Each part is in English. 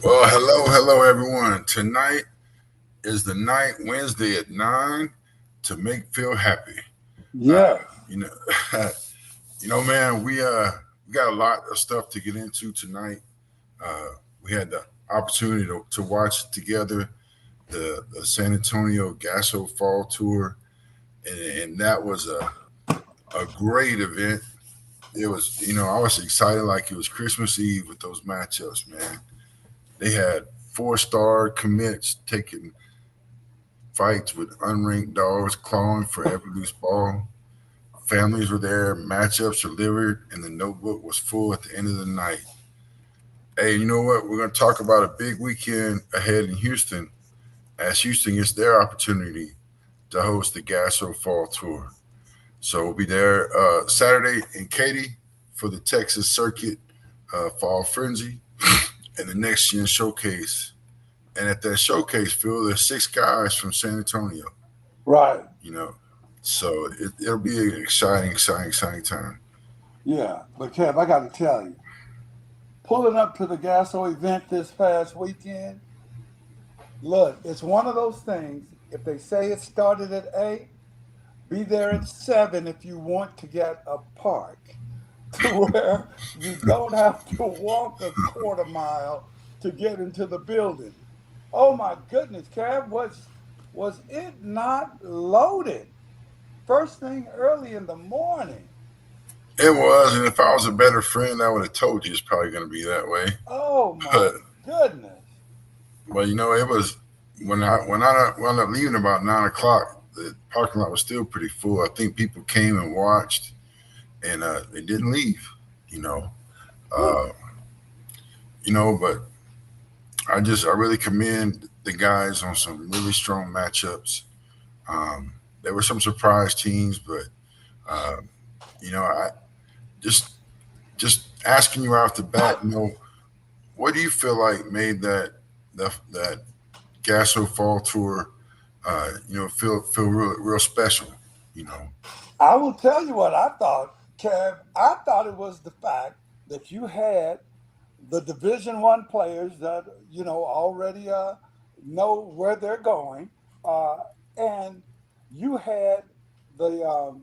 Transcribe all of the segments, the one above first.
Well, hello, everyone. Tonight is the night, Wednesday at 9, to make feel happy. Uh, Yes. you know, man, we got a lot of stuff to get into tonight. We had the opportunity to watch together the San Antonio GASO Fall Tour, and that was a great event. It was, I was excited like it was Christmas Eve with those matchups, man. They had four-star commits taking fights with unranked dogs clawing for every loose ball. Families were there, matchups delivered, and the notebook was full at the end of the night. Hey, you know what? We're going to talk about a big weekend ahead in Houston as Houston gets their opportunity to host the GASO Fall Tour. So we'll be there Saturday in Katy for the Texas Circuit Fall Frenzy and the Next Gen Showcase. And at that showcase, Phil, there's six guys from San Antonio, Right. you know. So it'll be an exciting time. Yeah. But Kev, I got to tell you, pulling up to the GASO event this past weekend, look, it's one of those things. If they say it started at 8, be there at 7 if you want to get a park to where you don't have to walk a quarter mile to get into the building. Oh my goodness, Kev, was it not loaded? First thing early in the morning. It was, and if I was a better friend, I would have told you it's probably going to be that way. Oh But my goodness. it was when I wound up leaving about 9 o'clock. The parking lot was still pretty full. I think people came and watched, and they didn't leave. You know, Whew. uh, but I really commend the guys on some really strong matchups. Um, there were some surprise teams, but uh, I just just asking you off the bat, what do you feel like made that Gasso Fall Tour, feel real special? You know, I will tell you what I thought, Kev. I thought it was the fact that you had the Division 1 players that already know where they're going, uh, and you had the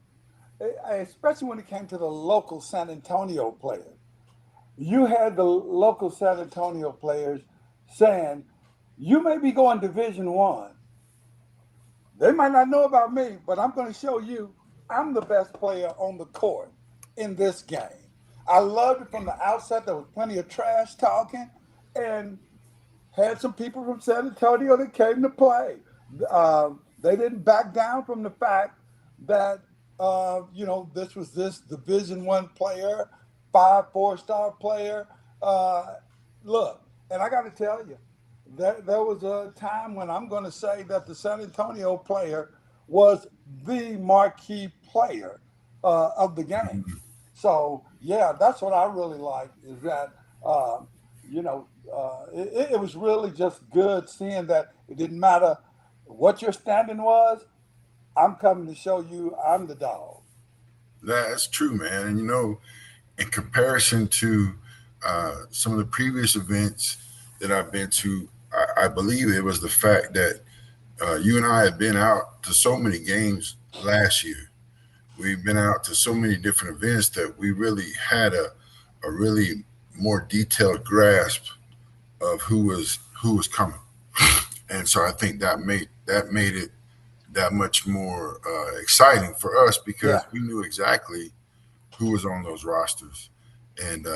especially when it came to the local San Antonio players. You had the local San Antonio players saying, "You may be going Division 1. They might not know about me, but I'm going to show you I'm the best player on the court in this game." I loved it from the outset. There was plenty of trash talking and had some people from San Antonio that came to play. They didn't back down from the fact that, this was this Division 1 player, 4-star player. Uh, Look, and I got to tell you, there was a time when I'm going to say that the San Antonio player was the marquee player of the game. So yeah, that's what I really like is that uh, it was really just good seeing that it didn't matter what your standing was. I'm coming to show you I'm the dog. that's true, man. And in comparison to some of the previous events that I've been to, I believe it was the fact that you and I had been out to so many games last year. We've been out to so many different events that we really had a really more detailed grasp of who was coming, and so I think that made it that much more exciting for us Yeah. because we knew exactly who was on those rosters, and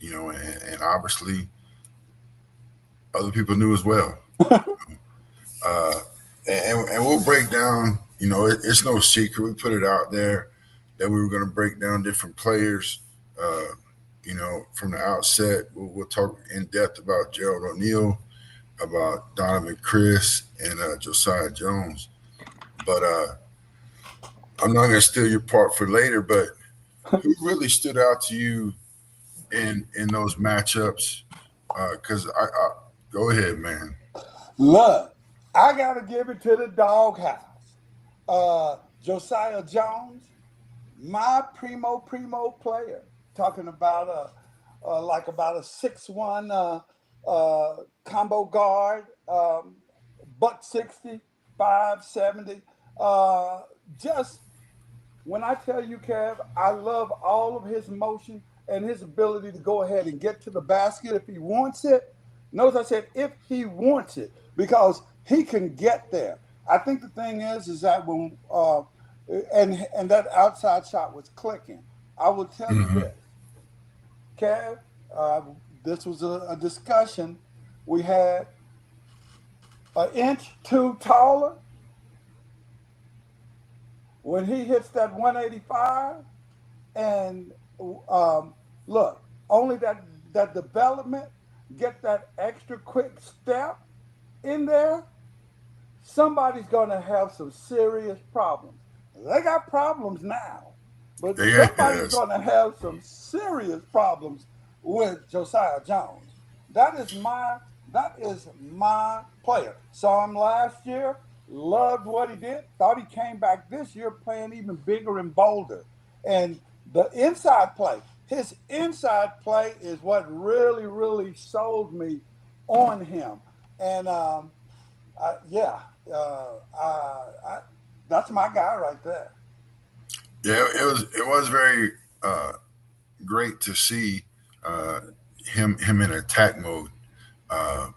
and obviously other people knew as well. Uh, and we'll break down. It's no secret. We put it out there that we were going to break down different players. From the outset, we'll talk in depth about Gerald O'Neill, about Donovan Criss, and Josiah Jones. But I'm not going to steal your part for later. But who really stood out to you in those matchups? Because I go ahead, man. Look, I got to give it to the doghouse. Josiah Jones, my primo player, talking about about a 6'1", combo guard, buck 60, 570. Just when I tell you, Kev, I love all of his motion and his ability to go ahead and get to the basket if he wants it. Notice I said if he wants it because he can get there. I think the thing is that when and that outside shot was clicking. I will tell you Mm-hmm. this, Kev. Uh, this was a discussion we had. An inch too taller when he hits that 185, and look, only that development, get that extra quick step in there, somebody's going to have some serious problems. They got problems now, but somebody's Yes. going to have some serious problems with Josiah Jones. That is my that is my player. Saw him last year, loved what he did. Thought he came back this year playing even bigger and bolder. And the inside play, his inside play is what really, really sold me on him. And yeah, I, that's my guy right there. Yeah, it was very uh, great to see uh, him in attack mode. Uh,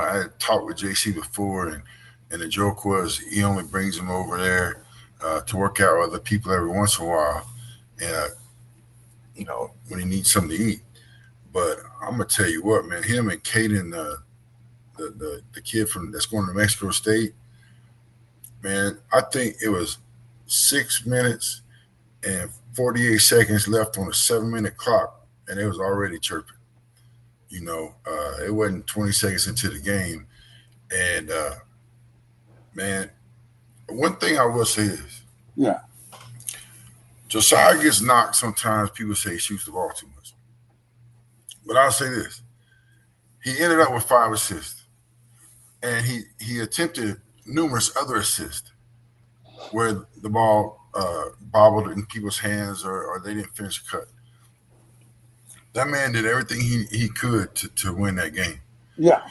I had talked with JC before, and the joke was he only brings him over there to work out with other people every once in a while, and when he needs something to eat. But I'm gonna tell you what, man, him and Caden, the kid from that's going to Mexico State, man, I think it was 6 minutes and 48 seconds left on a 7 minute clock, and it was already chirping. It wasn't 20 seconds into the game, and man, one thing I will say is Yeah, Josiah gets knocked sometimes. People say he shoots the ball too much, but I'll say this: he ended up with 5 assists, and he attempted numerous other assists where the ball bobbled in people's hands or they didn't finish the cut. That man did everything he could to win that game. yeah,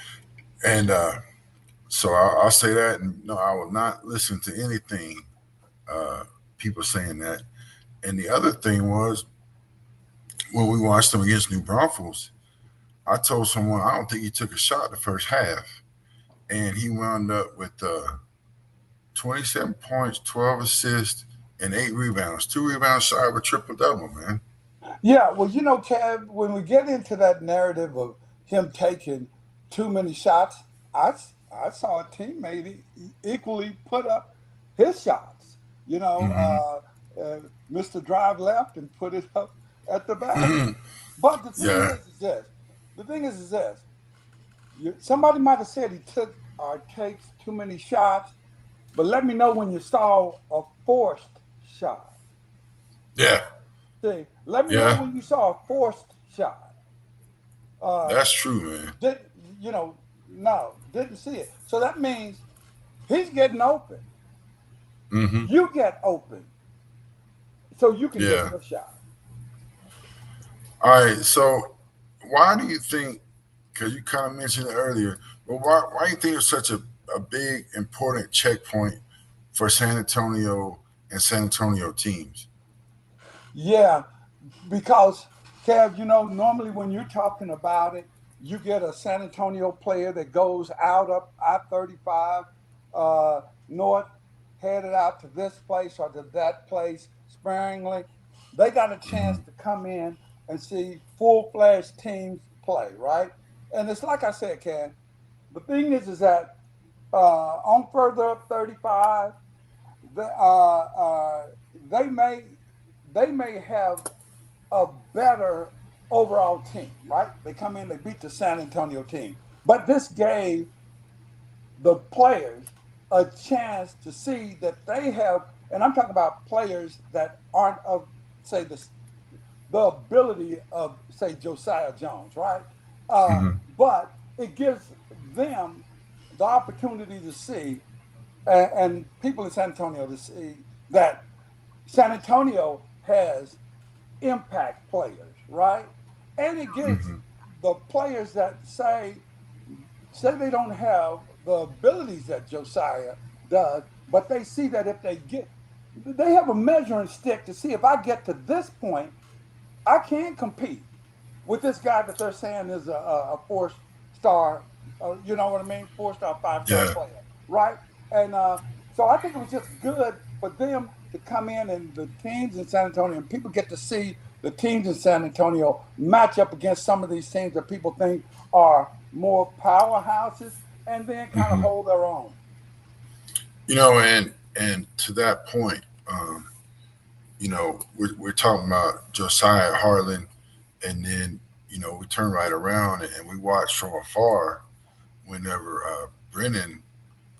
And so I'll say that, and no, I will not listen to anything uh, people saying that. And the other thing was when we watched them against New Braunfels, I told someone I don't think he took a shot the first half, and he wound up with 27 points, 12 assists, and 8 rebounds. 2 rebounds shy of a triple double, man. yeah. Well, Kev, when we get into that narrative of him taking too many shots, I saw a teammate equally put up his shots. You know, Hmm. Mr. Drive left and put it up at the basket. But the thing Yeah, is this. The thing is this. Somebody might have said he took or takes too many shots, but let me know when you saw a forced shot. yeah, See, let me know yeah. when you saw a forced shot. Uh, That's true, man. did no, didn't see it. So that means he's getting open. Hmm. You get open, so you can get Yeah. your shot. All right. So, why do you think? Because you kind of mentioned it earlier, but why do you think it's such a big important checkpoint for San Antonio and San Antonio teams? Yeah, because Kev, normally when you're talking about it, you get a San Antonio player that goes out up I-35 north, headed out to this place or to that place sparingly. They got a chance Hmm. to come in and see full-fledged teams play, right? And it's like I said, Ken. The thing is that on further up 35, the, they may have a better overall team, right? They come in, they beat the San Antonio team. But this gave the players a chance to see that they have, and I'm talking about players that aren't of, say, the ability of, say, Josiah Jones, right? Hmm. But it gives them the opportunity to see, and people in San Antonio to see that San Antonio has impact players, right? And it gives Hmm. the players that say they don't have the abilities that Josiah does, but they see that if they have a measuring stick to see if I get to this point, I can compete with this guy that they're saying is a four-star, you know what I mean, four-star, five-star Yeah. player, right? And so I think it was just good for them to come in and the teams in San Antonio, and people get to see the teams in San Antonio match up against some of these teams that people think are more powerhouses, and then kind of Hmm. hold their own. And to that point, we're talking about Josiah Harlan, and then we turn right around and we watch from afar whenever Brennan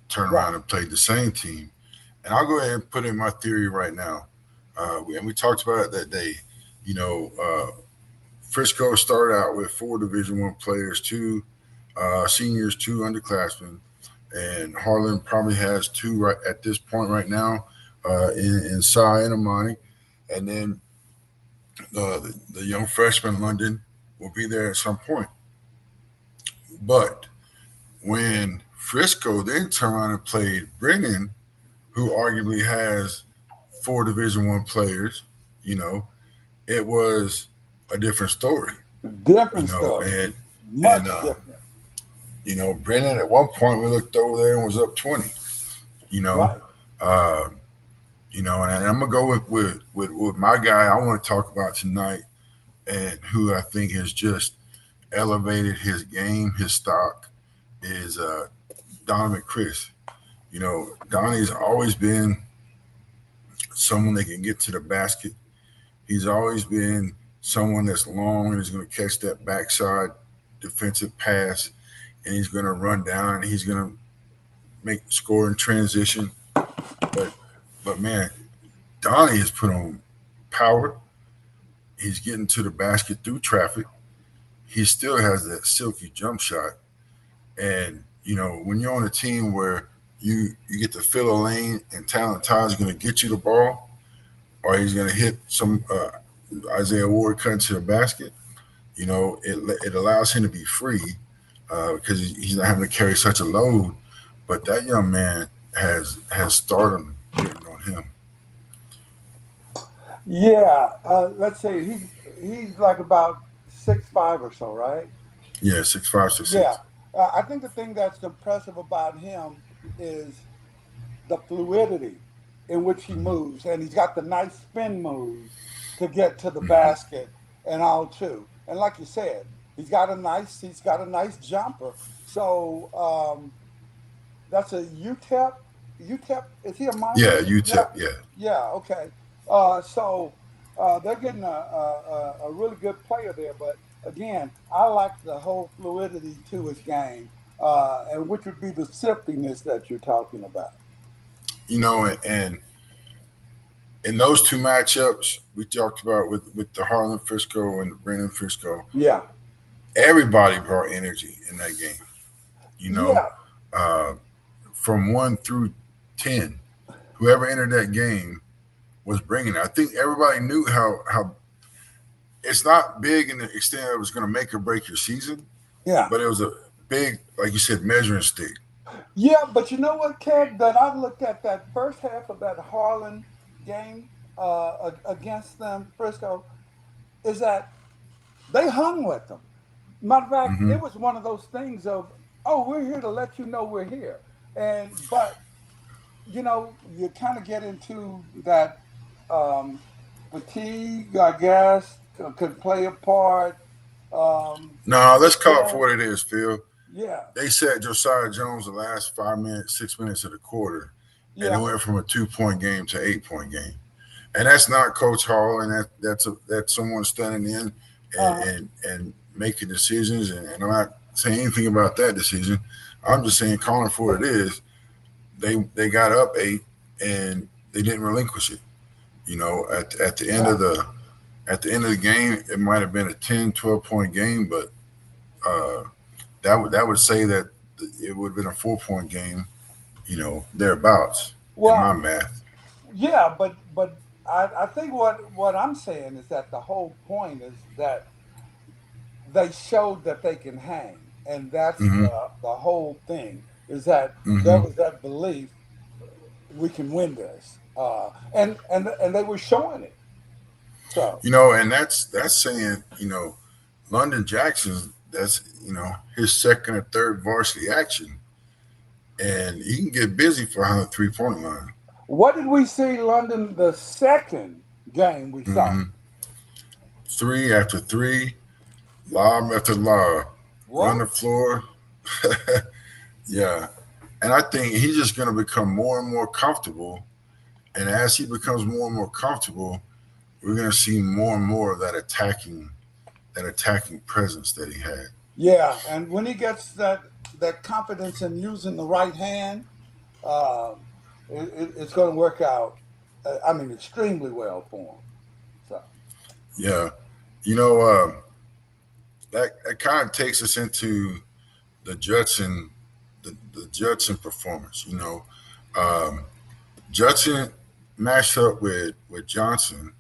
turned Right, around and played the same team. And I'll go ahead and put in my theory right now. And we talked about it that day. You know, Frisco started out with four Division I players, two seniors, two underclassmen, and Harlan probably has two right at this point right now in Cy and Amani, and then the young freshman London will be there at some point. But when Frisco then turned around and played Brennan, who arguably has four Division I players, you know, it was a different story, different story, and much and different. Brennan at one point we looked over there and was up 20. You know, Right. uh, and I'm gonna go with my guy I want to talk about tonight, and who I think has just elevated his game, his stock is Donovan Criss. Donnie's always been someone that can get to the basket. He's always been someone that's long and is going to catch that backside defensive pass, and he's going to run down and he's going to make score in transition. But man, Donnie has put on power. He's getting to the basket through traffic. He still has that silky jump shot. And when you're on a team where you get to fill a lane and Talent Todd's going to get you the ball, or he's going to hit some Isaiah Ward cut into the basket, it allows him to be free because he's not having to carry such a load. But that young man has stardom written on him. Yeah, let's say he's like about 6'5" or so, right? Yeah, 6'5", 6'6". Yeah, I think the thing that's impressive about him is the fluidity in which he Mm-hmm. moves, and he's got the nice spin moves to get to the Mm-hmm. basket and all too. And like you said, he's got a nice jumper. So that's a UTEP. UTEP, is he a minor? Yeah, Yeah, UTEP. Yeah. yeah, okay. So they're getting a really good player there. But again, I like the whole fluidity to his game, and which would be the siftiness that you're talking about. And in those two matchups we talked about with the Harlan Frisco and the Brennan Frisco, Yeah, everybody brought energy in that game. You know, yeah, uh, from 1 through 10, whoever entered that game was bringing it. I think everybody knew how it's not big in the extent that it was going to make or break your season, yeah. but it was a big, like you said, measuring stick. Yeah, but you know what, Kev? That I looked at that first half of that Harlan game against them, Frisco, is that they hung with them. Matter of fact, Hmm. it was one of those things of, oh, we're here to let you know we're here. And but you kind of get into that um, fatigue, I guess, could play a part. No, let's call it for Yeah, what it is, Phil. yeah, They said Josiah Jones the last 5 minutes, 6 minutes of the quarter, and it yeah. went from a 2 point game to 8 point game. And that's not Coach Hall, and that's someone standing in Uh, and making decisions. And I'm not saying anything about that decision. I'm just saying, calling for what it is. They got up 8, and they didn't relinquish it. At the end of right. the game, it might have been a 10, 12 point game, but uh, that would say that it would have been a 4 point game. Thereabouts in my Well, math. yeah, but I think what I'm saying is that the whole point is that they showed that they can hang, and that's Hmm. the whole thing. Is that there Hmm. was that belief we can win this, and they were showing it. So And that's saying, London Jackson, that's, his second or third varsity action, and he can get busy for 103-point line. what did we see London the second game we saw? Hmm. Three after three, lob after lob, run What? the floor. Yeah. And I think he's just going to become more and more comfortable. And as he becomes more and more comfortable, we're going to see more and more of that attacking presence that he had. Yeah, and when he gets that confidence in using the right hand, uh, it's going to work out. I mean, extremely well for him. So Yeah. You know, uh, that kind of takes us into the Judson, the Judson performance. Um, Judson matched up with Johnson,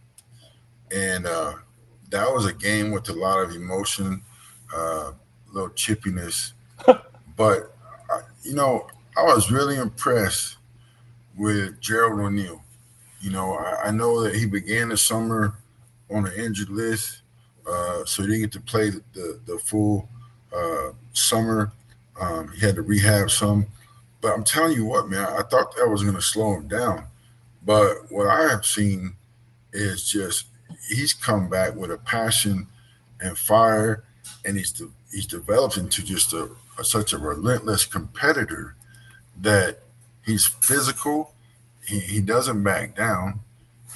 and that was a game with a lot of emotion, a little chippiness. But you know, I was really impressed with Gerald O'Neill. I know that he began the summer on an injured list, so he didn't get to play the full summer. He had to rehab some. But I'm telling you what, man, I thought that was going to slow him down. But what I have seen is just he's come back with a passion and fire, and he's developed into just such a relentless competitor that he's physical. He doesn't back down.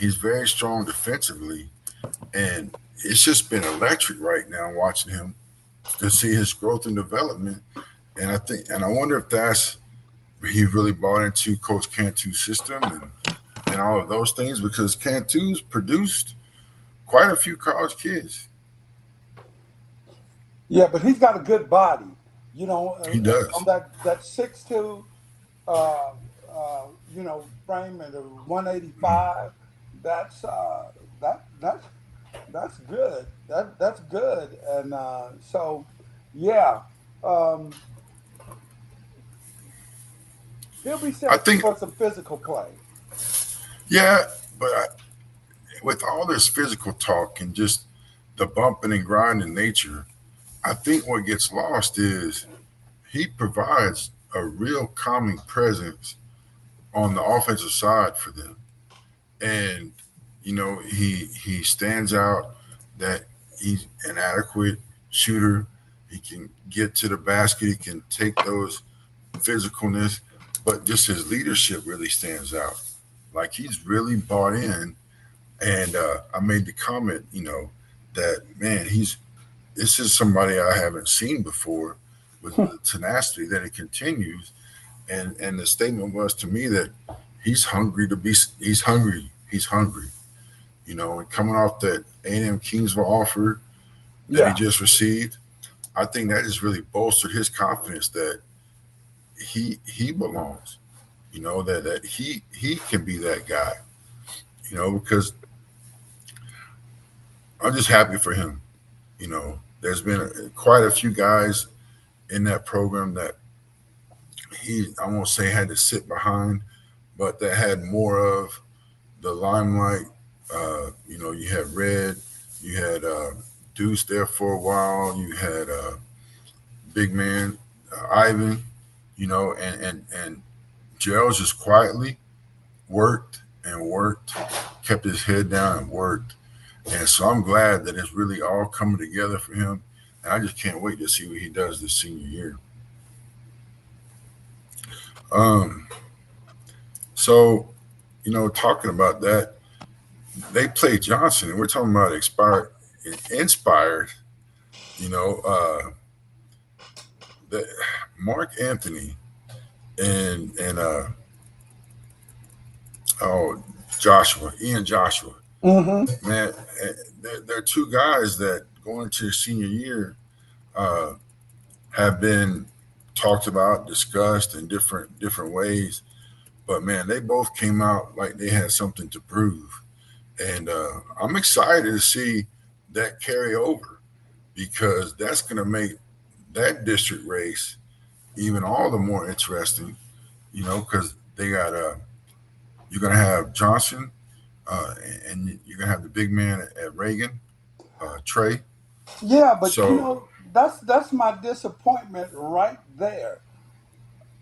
He's very strong defensively, and it's just been electric right now watching him to see his growth and development. And I wonder if that's he really bought into Coach Cantu's system and all of those things because Cantu's produced quite a few college kids. yeah, but he's got a good body, He on does. that 6'2", frame at a 185. That's that's good. That's good, and so yeah, um, he'll be I set think, for some physical play. yeah, but with all this physical talk and just the bumping and grinding nature, I think what gets lost is he provides a real calming presence on the offensive side for them. And he stands out that he's an adequate shooter. He can get to the basket. He can take those physicalness, but just his leadership really stands out. Like he's really bought in. And I made the comment, that man, this is somebody I haven't seen before with the tenacity that it continues. And the statement was to me that he's hungry, and coming off that A&M Kingsville offer that he Yeah, just received, I think that just really bolstered his confidence that he belongs, that he can be that guy, because I'm just happy for him. There's been quite a few guys in that program that I won't say had to sit behind, but that had more of the limelight. You had Red, you had Deuce there for a while, you had big man Ivan, and Gerald just quietly worked and worked, kept his head down and worked. And so I'm glad that it's really all coming together for him. And I just can't wait to see what he does this senior year. Um, so, talking about that, they played Johnson, and we're talking about inspired. You know, uh, the, Mark Anthony and oh Ian Joshua, hmm man, they're two guys that going into senior year uh, have been talked about, discussed in different ways. But man, they both came out like they had something to prove, and I'm excited to see that carry over. because that's going to make that district race even all the more interesting. Because they got you're going to have Johnson, uh, and you're going to have the big man at Reagan, Trey. Yeah, but So that's my disappointment right there.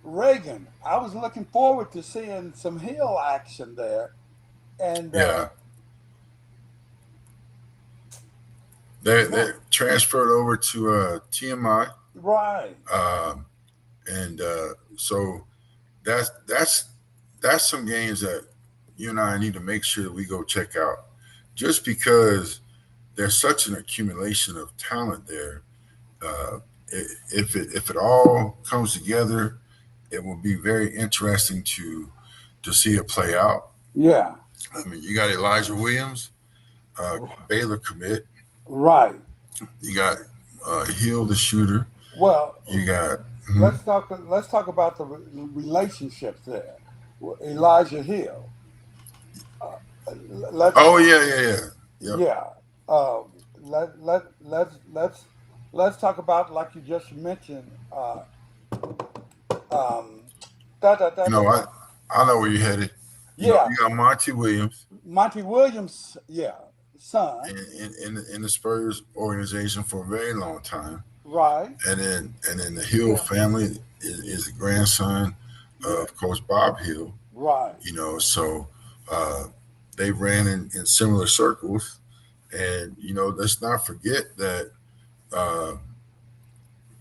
Reagan, I was looking forward to seeing some heel action there, and yeah, they no, transferred over to TMI, right, um, and so that's that's some games that you and I need to make sure that we go check out, just because there's such an accumulation of talent there. Uh, if it all comes together, it will be very interesting to see it play out. yeah, I mean, you got Elijah Williams, Baylor commit. right. You got Hill the shooter. Well, You got mhm. let's talk about the relationships there. Elijah Hill. Let's Oh yeah. Yep. yeah. Uh, let's talk about, like you just mentioned. Um, da da da You da know, I da. I know where you're headed. Yeah, You got Monty Williams Monty Williams. Yeah, son. in the Spurs organization for a very long time, Right. and then the Hill Yeah. family is the grandson Yeah. of Coach Bob Hill. Right. So uh, they ran in similar circles, and let's not forget that uh,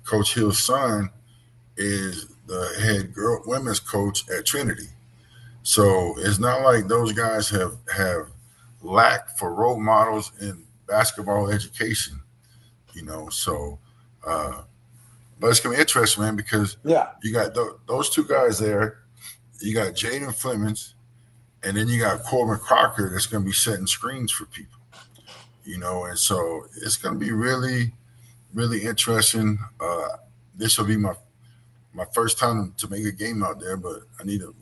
Coach Hill's son is the head women's coach at Trinity. So it's not like those guys have lacked for role models in basketball education. So uh, but it's gonna be interesting, man, because Yeah. you got those two guys there. You got Jaden Flemings, and then you got Corbin Crocker that's gonna be setting screens for people. And so it's gonna be really, really interesting. This will be my first time to make a game out there, but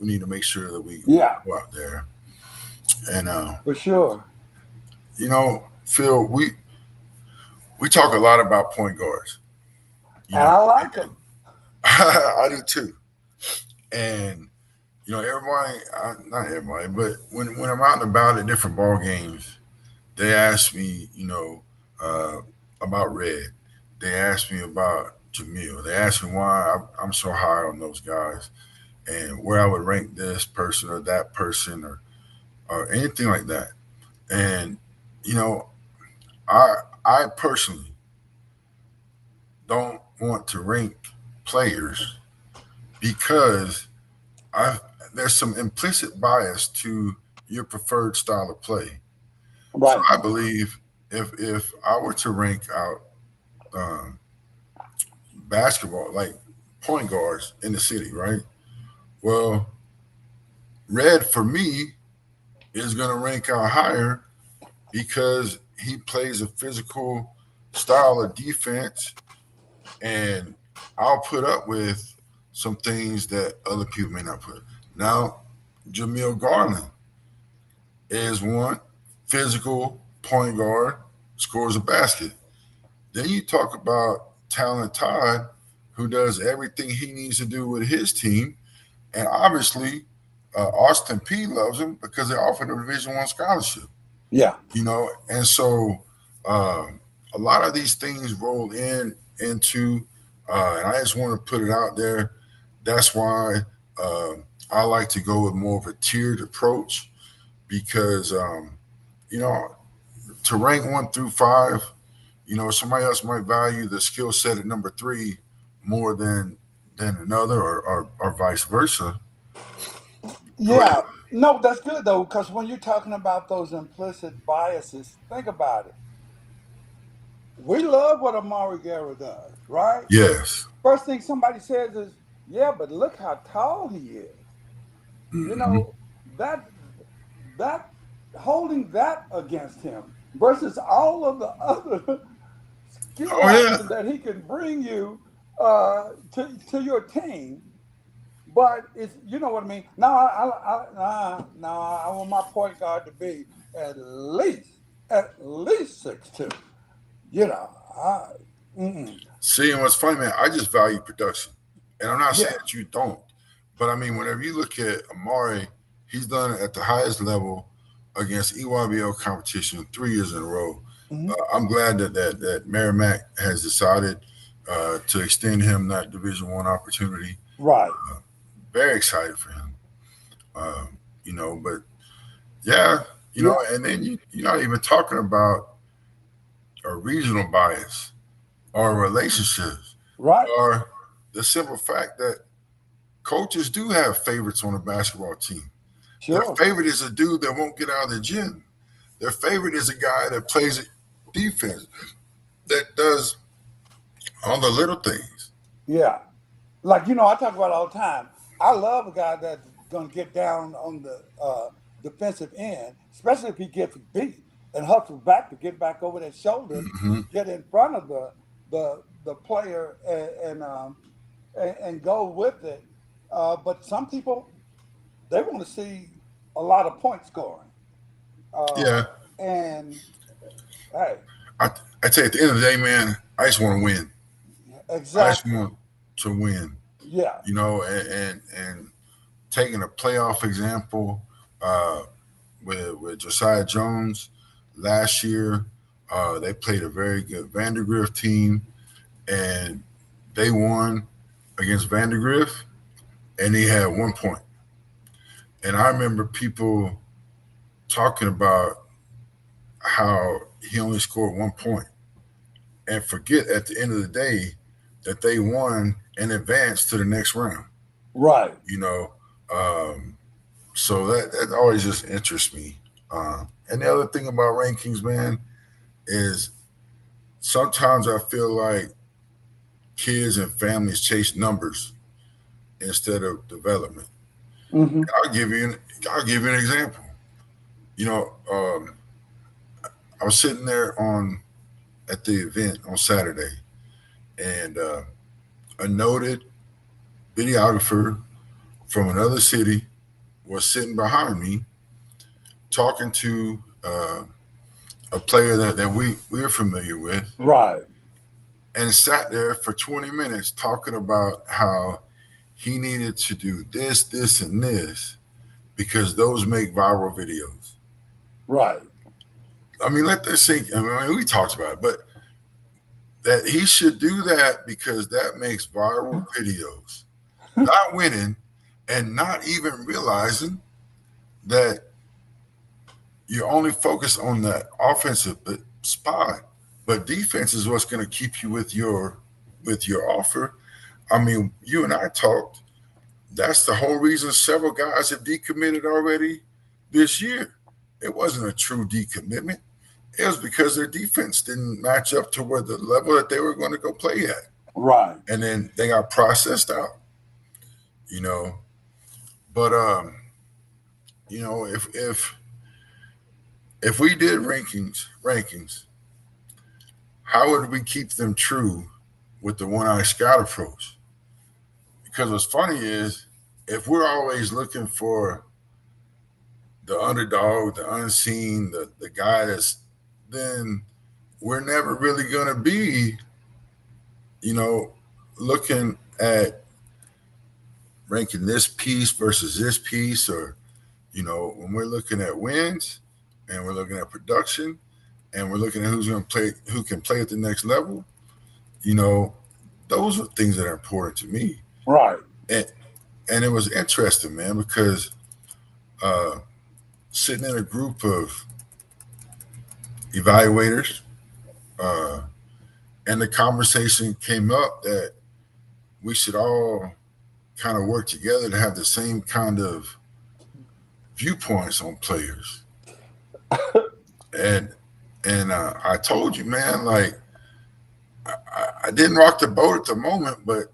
we need to make sure that we Yeah. go out there. And For sure. Phil, we talk a lot about point guards. You And know, I like them. I do too. And everybody, not everybody, but when I'm out and about at different ball games, they ask me, uh, about Red. They ask me about Jamil. They ask me why I'm so high on those guys and where I would rank this person or that person or anything like that. And you know, I I personally don't want to rank players because I there's some implicit bias to your preferred style of play. So Right. I believe if I were to rank out um, basketball like point guards in the city, right? Well, Red for me is going to rank out higher because he plays a physical style of defense, and I'll put up with some things that other people may not put. Now, Jamil Garland is one physical point guard, scores a basket. Then you talk about Talent Todd, who does everything he needs to do with his team, and obviously Austin P loves him because they offered a Division One scholarship. Yeah. And so a lot of these things roll into, and I just want to put it out there. That's why uh, I like to go with more of a tiered approach because you know to rank 1 through 5, somebody else might value the skill set at number 3 more than another, or vice versa. Go ahead. Yeah. No, that's good though, because when you're talking about those implicit biases, think about it. We love what Amari Guerra does, right? Yes. First thing somebody says is, "Yeah, but look how tall he is." You Hmm. know that that holding that against him versus all of the other skill Oh yeah. action that he can bring you to your team. But it's, you know what I mean. Now I want my point guard to be at least 6'2". You know, See, and what's funny, man, I just value production. And I'm not saying Yeah. that you don't, but I mean, whenever you look at Amari, he's done it at the highest level against EYBL competition 3 years in a row. Hmm. I'm glad that Merrimack has decided to extend him that Division 1 opportunity. Right. Very excited for him. Um, but yeah, Yeah. and then you're not even talking about a regional bias or relationships Right. or the simple fact that coaches do have favorites on a basketball team. Their Sure. favorite is a dude that won't get out of the gym. Their favorite is a guy that plays defense, that does all the little things. Yeah. Like, I talk about it all the time. I love a guy that's going to get down on the defensive end, especially if he gets beat and hustle back to get back over that shoulder, Hmm. get in front of the player and go with it. But some people, they want to see a lot of point scoring. Uh, Yeah, and hey, I I tell you, at the end of the day, man, I just want to win. I just exactly. want to win. Yeah. And taking a playoff example uh, with Josiah Jones last year, they played a very good Vandergrift team, and they won against Vandergrift, and he had 1 point. And I remember people talking about how he only scored 1 point, and forget at the end of the day that they won and advanced to the next round. Right. You know, um, so that always just interests me. And the other thing about rankings, man, is sometimes I feel like kids and families chase numbers instead of development. Hmm. I'll give you an, I'll give you an example. You know, I was sitting there on at the event on Saturday, and a noted videographer from another city was sitting behind me talking to a player that we're familiar with, Right. and sat there for 20 minutes talking about how he needed to do this, this, and this because those make viral videos. Right. I mean, let that sink. I mean, we talked about it, but that he should do that because that makes viral videos. Not winning and not even realizing that you're only focused on that offensive spot, but defense is what's going to keep you with your offer. I mean, you and I talked. That's the whole reason several guys have decommitted already this year. It wasn't a true decommitment. It was because their defense didn't match up to where the level that they were going to go play at, Right. and then they got processed out. You know, but if we did rankings, how would we keep them true with the one-eye scout approach? Because what's funny is if we're always looking for the underdog, the unseen, the guy that's, then we're never really going to be, you know, looking at ranking this piece versus this piece, or, when we're looking at wins and we're looking at production and we're looking at who's going to play, who can play at the next level, you know, those are things that are important to me. Right. And, and it was interesting, man, because uh, sitting in a group of evaluators, uh, and the conversation came up that we should all kind of work together to have the same kind of viewpoints on players. And I told you, man, like I didn't rock the boat at the moment, but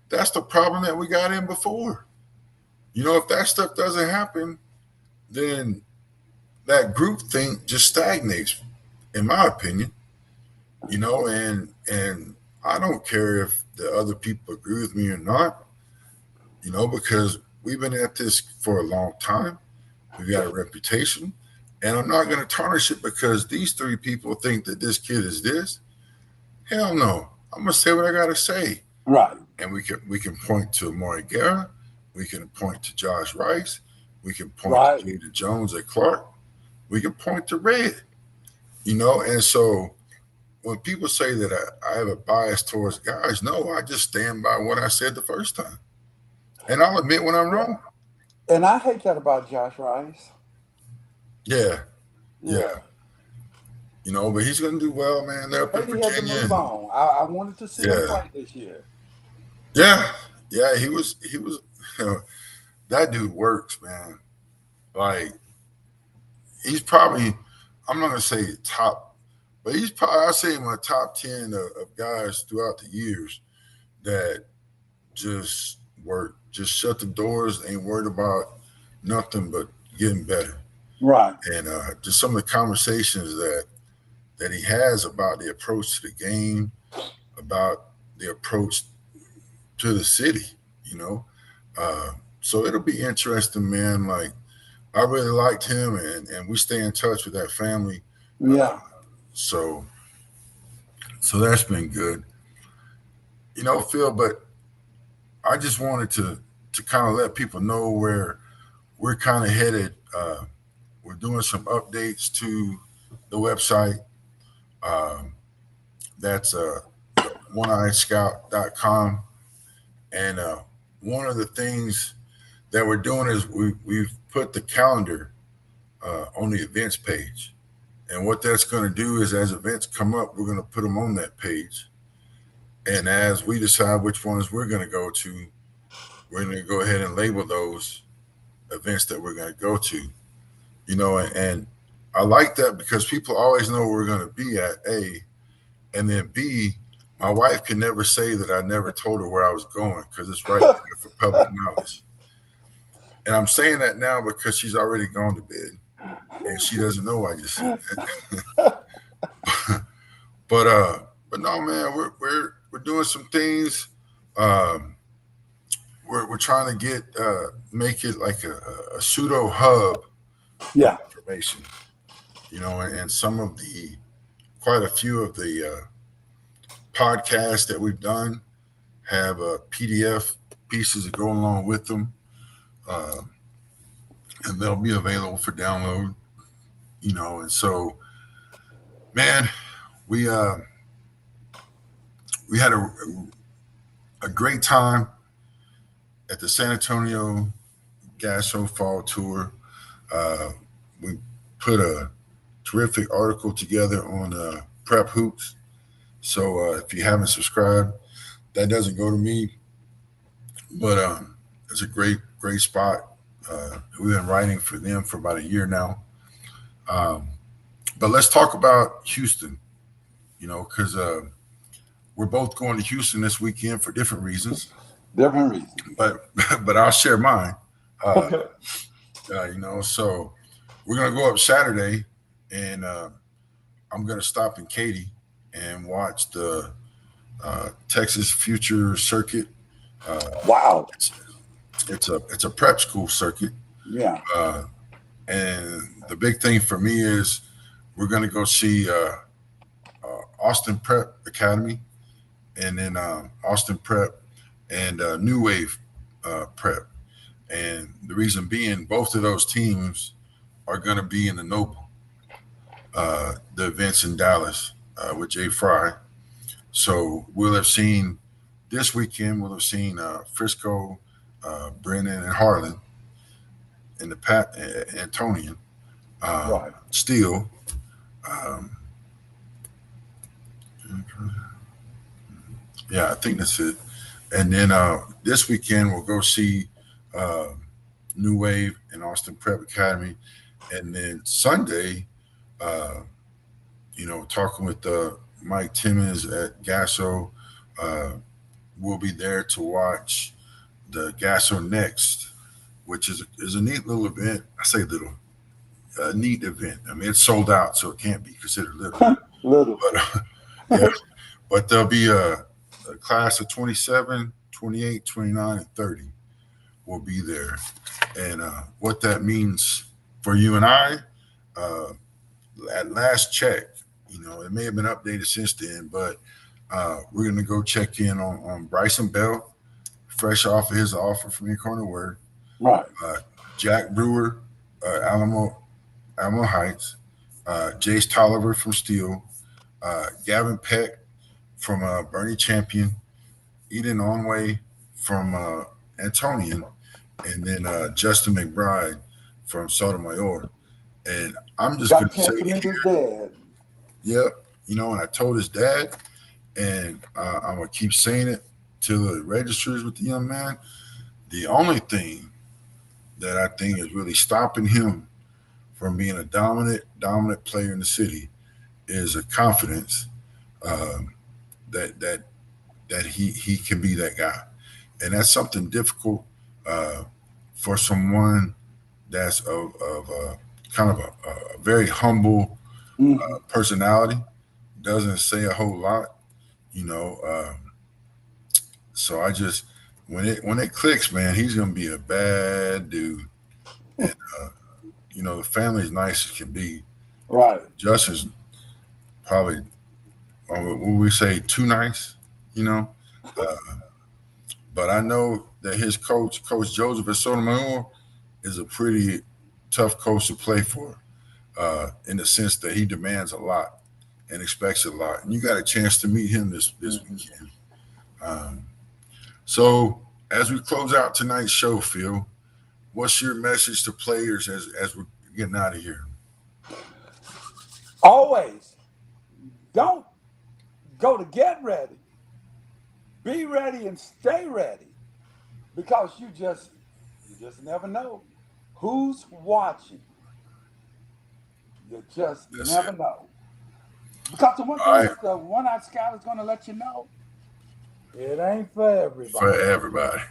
that's the problem that we got in before. If that stuff doesn't happen, then that group thing just stagnates, in my opinion. And I don't care if the other people agree with me or not, because we've been at this for a long time. We've got a reputation, and I'm not going to tarnish it because these three people think that this kid is this. Hell no. I'm gonna say what I gotta say. Right. And we can point to Amari Guerra, we can point to Josh Rice, we can point to Right. Jaden Jones at Clark, we can point to Red. And so when people say that I have a bias towards guys, no, I just stand by what I said the first time. And I'll admit when I'm Yeah. wrong. And I hate that about Josh Rice. Yeah, Yeah. yeah. But he's gonna do well, man. They're up in Maybe he had to Virginia move and on. I wanted to see him yeah, play this year. yeah, yeah, he was that dude works, man. Like he's probably I'm not gonna say top, but he's probably I say in my top 10 of guys throughout the years that just work, just shut the doors, ain't worried about nothing but getting better. Right. And just some of the conversations that he has about the approach to the game, about the approach to the city, you know. Uh, so it'll be interesting, man. Like I really liked him, and we stay in touch with that family. Uh, Yeah. so so that's been good, Phil. But I just wanted to kind of let people know where we're kind of headed. We're doing some updates to the website. Um, that's oneeyescout.com. And one of the things that we're doing is we've put the calendar on the events page. And what that's going to do is as events come up, we're going to put them on that page. And as we decide which ones we're going to go to, we're going to go ahead and label those events that we're going to go to. And I like that because people always know where we're going to be at, A. And then B, my wife can never say that I never told her where I was going because it's right there for public knowledge. And I'm saying that now because she's already gone to bed and she doesn't know I just said that. but uh, but no, man, we're doing some things. Um, we're trying to get make it like a pseudo hub of Yeah. information, and some of the quite a few of the podcasts that we've done have PDF pieces that go along with them, uh, and they'll be available for download. And so, man, we uh, we had a great time at the San Antonio GASO Fall Tour. Uh, we put a terrific article together on Prep Hoops. So if you haven't subscribed, that doesn't go to me, but it's a great spot. We've been writing for them for about a year now. Um, but let's talk about Houston, because we're both going to Houston this weekend for different reasons. Different reasons. But but I'll share mine. Uh, Okay. so we're gonna go up Saturday, and I'm gonna stop in Katy and watch the Texas Future Circuit. Uh, Wow. it's, it's a prep school circuit, Yeah. uh, and the big thing for me is we're gonna go see Austin Prep Academy, and then Austin Prep and New Wave Prep. And the reason being, both of those teams are going to be in the Noble, the events in Dallas with Jay Fry. So we'll have seen this weekend, we'll have seen Frisco, Brennan, and Harlan in the Antonian. Right. Still, um, yeah, I think that's it. And then this weekend, we'll go see uh, New Wave and Austin Prep Academy. And then Sunday, uh, talking with Mike Timmons at GASO, uh, we'll be there to watch the GASO Next, which is a neat little event. I say little, a neat event. I mean, it's sold out, so it can't be considered little. Little. But yeah, but there'll be a class of 27, 28, 29, and 30 will be there. And what that means for you and I, uh, at last check, it may have been updated since then, but We're going to go check in on Bryson Bell, fresh off of his offer from your corner word. Right. Jack Brewer, Alamo Heights. Jace Tolliver from Steel. Gavin Peck from Bernie Champion. Eden Onway from Antonian. And then Justin McBride from Sotomayor. And I'm just going to say, meet his dad. Yep. You know, and I told his dad, and I'm going to keep saying it till it registers with the young man. The only thing that I think is really stopping him from being a dominant player in the city is a confidence that he can be that guy, and that's something difficult for someone that's of kind of a very humble personality. Doesn't say a whole lot, you know. So I just when it clicks, man, he's gonna be a bad dude, and you know the family's nice as can be. Right. Judson's probably what we say too nice, you know. But I know that his Coach Joseph at Sotomayor, is a pretty tough coach to play for, in the sense that he demands a lot and expects a lot. And you got a chance to meet him this weekend. So as we close out tonight's show, Phil, what's your message to players as we're getting out of here? Always don't go to get ready. Be ready and stay ready, because you just never know who's watching. You just never know. Because the one thing that the one-eyed scout is going to let you know, it ain't for everybody. For everybody.